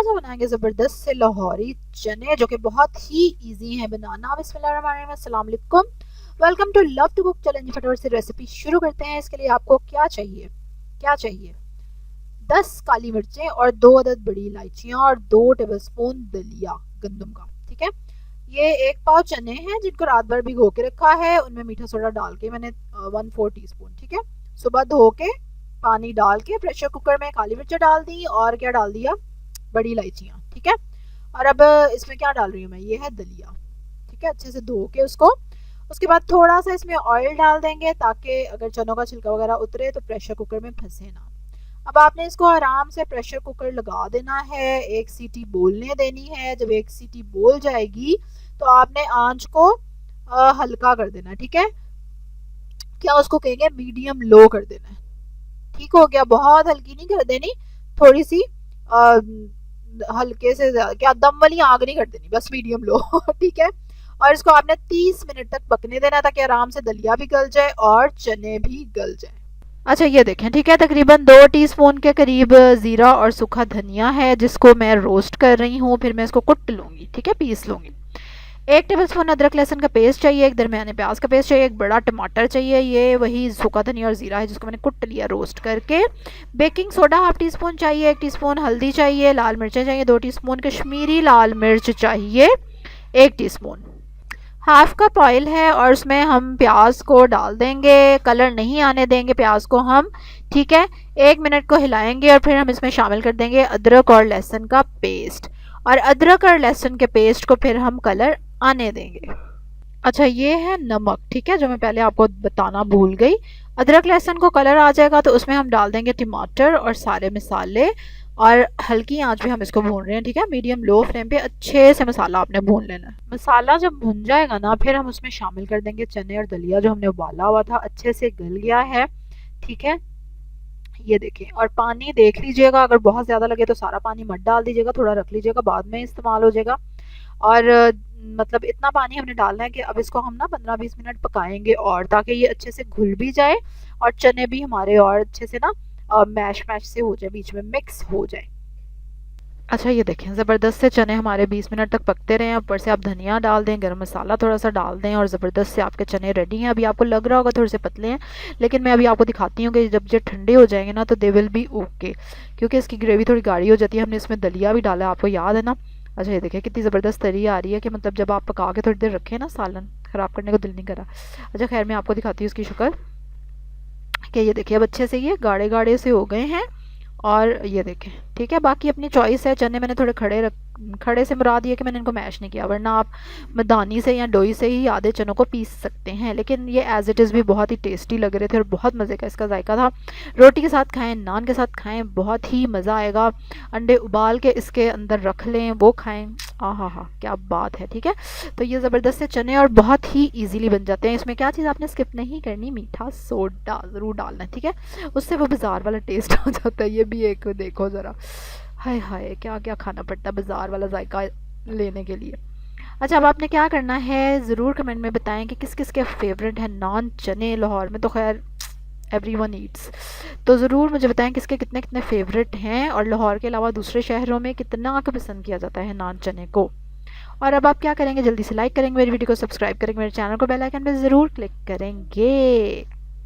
आज हम बनाएंगे ज़बरदस्त से लाहौरी चने जो कि बहुत ही इजी हैं बनाना। बिस्मिल्लाहिर्रहमानिर्रहीम, अस्सलाम वालेकुम, welcome to Love to Cook challenge. फटाफट से रेसिपी शुरू करते हैं। इसके लिए आपको क्या चाहिए 10 काली मिर्चें और 2 अदद बड़ी इलायचियाँ और 2 टेबलस्पून दलिया गंदम का। ठीक है, ये 1 पाव चने हैं जिनको रात भर भिगो के रखा है। उनमें मीठा सोडा डाल के मैंने 1/4 टीस्पून, ठीक है, सुबह धो के पानी डाल के प्रेशर कुकर में काली मिर्चें डाल दी और क्या डाल दिया, बड़ी इलायचियाँ। ठीक है, और अब इसमें क्या डाल रही हूँ मैं, ये है दलिया। ठीक है, अच्छे से धो के उसको, उसके बाद थोड़ा सा इसमें ऑयल डाल देंगे ताकि अगर चनों का छिलका वगैरह उतरे तो प्रेशर कुकर में फंसे ना। अब आपने इसको आराम से प्रेशर कुकर लगा देना है, एक सीटी बोलने देनी है। जब एक सीटी बोल जाएगी तो आपने आंच को हल्का कर देना। ठीक है, क्या उसको कहेंगे, मीडियम लो कर देना है। ठीक हो गया, बहुत हल्की नहीं कर देनी, थोड़ी सी हल्के से, क्या दम वाली आग नहीं कर देनी, बस मीडियम लो। ठीक है, और इसको आपने 30 मिनट तक पकने देना ताकि आराम से दलिया भी गल जाए और चने भी गल जाए। अच्छा ये देखें, ठीक है, तकरीबन 2 टीस्पून के करीब ज़ीरा और सूखा धनिया है जिसको मैं रोस्ट कर रही हूँ। फिर मैं इसको कुट लूँगी, ठीक है, पीस लूँगी। 1 टेबलस्पून अदरक लहसुन का पेस्ट चाहिए, एक दरमियाने प्याज का पेस्ट चाहिए, एक बड़ा टमाटर चाहिए, ये वही सूखा धनिया और ज़ीरा है जिसको मैंने कुट लिया रोस्ट करके। Baking soda half tea spoon चाहिए, 1 टीस्पून हल्दी चाहिए, लाल मिर्चें चाहिए 2 टीस्पून, कश्मीरी लाल मिर्च चाहिए 1 टीस्पून, हाफ कप ऑयल है और उसमें हम प्याज को डाल देंगे, कलर नहीं आने देंगे प्याज को हम। ठीक है, 1 मिनट को हिलाएंगे और फिर हम इसमें शामिल कर देंगे अदरक और लहसुन का पेस्ट, और अदरक और लहसुन के पेस्ट को फिर हम कलर आने देंगे। अच्छा ये है नमक, ठीक है, जो मैं पहले आपको बताना भूल गई। अदरक लहसुन को कलर आ जाएगा तो उसमें हम डाल देंगे टमाटर और सारे मसाले, और हल्की आंच पे हम इसको भून रहे हैं। ठीक है, मीडियम लो फ्लेम पे अच्छे से मसाला आपने भून लेना है। मसाला जब भुन जाएगा ना, फिर हम उसमें शामिल कर देंगे चने और दलिया जो हमने उबाला हुआ था, अच्छे से गल गया है। ठीक है, ये देखें, और पानी देख लीजिएगा, अगर बहुत ज़्यादा लगे तो सारा पानी मत डाल दीजिएगा, थोड़ा रख लीजिएगा, बाद में इस्तेमाल हो जाएगा। और मतलब इतना पानी हमने डालना है कि अब इसको हम ना 15-20 मिनट पकाएंगे और ताकि ये अच्छे से घुल भी जाए और चने भी हमारे और अच्छे से ना मैश मैश से हो जाए, बीच में मिक्स हो जाए। अच्छा ये देखें, ज़बरदस्त से चने हमारे 20 मिनट तक पकते रहे हैं। ऊपर से आप धनिया डाल दें, गरम मसाला थोड़ा सा डाल दें और ज़बरदस्त से आपके चने रेडी हैं। अभी आपको लग रहा होगा थोड़े से पतले हैं, लेकिन मैं अभी आपको दिखाती हूँ कि जब ये ठंडे हो जाएंगे ना तो दे विल बी ओके, क्योंकि इसकी ग्रेवी थोड़ी गाढ़ी हो जाती है। हमने इसमें दलिया भी डाला है, आपको याद है ना। अच्छा ये देखिए कितनी ज़बरदस्त तरी आ रही है कि मतलब जब आप पका के थोड़ी देर रखें ना, सालन ख़राब करने को दिल नहीं करा। अच्छा खैर, मैं आपको दिखाती हूँ उसकी शक्ल कि ये देखिए अब अच्छे से ये गाढ़े गाढ़े से हो गए हैं। और ये देखें, ठीक है, बाकी अपनी चॉइस है। चने मैंने थोड़े खड़े से मुराद ये कि मैंने इनको मैश नहीं किया, वरना आप मदानी से या डोई से ही आधे चनों को पीस सकते हैं। लेकिन ये एज इट इज़ भी बहुत ही टेस्टी लग रहे थे और बहुत मज़े का इसका जायका था। रोटी के साथ खाएं, नान के साथ खाएं, बहुत ही मज़ा आएगा। अंडे उबाल के इसके अंदर रख लें, वो खाएं, आहा हा क्या बात है। ठीक है, तो ये ज़बरदस्त से चने और बहुत ही ईजिली बन जाते हैं। इसमें क्या चीज़ आपने स्किप नहीं करनी, मीठा सोडा ज़रूर डालना है। ठीक है, उससे वो बाज़ार वाला टेस्ट आ जाता है। ये भी एक देखो ज़रा, हाय हाय क्या क्या खाना पड़ता है बाज़ार वाला जायका लेने के लिए। अच्छा अब आपने क्या करना है, ज़रूर कमेंट में बताएं कि किस किस के फेवरेट हैं नान चने। लाहौर में तो खैर एवरीवन ईट्स, तो ज़रूर मुझे बताएं किसके कितने कितने फेवरेट हैं और लाहौर के अलावा दूसरे शहरों में कितना पसंद किया जाता है नान चने को। और अब आप क्या करेंगे, जल्दी से लाइक करेंगे मेरी वीडियो को, सब्सक्राइब करेंगे मेरे चैनल को, बेल आइकन पे ज़रूर क्लिक करेंगे।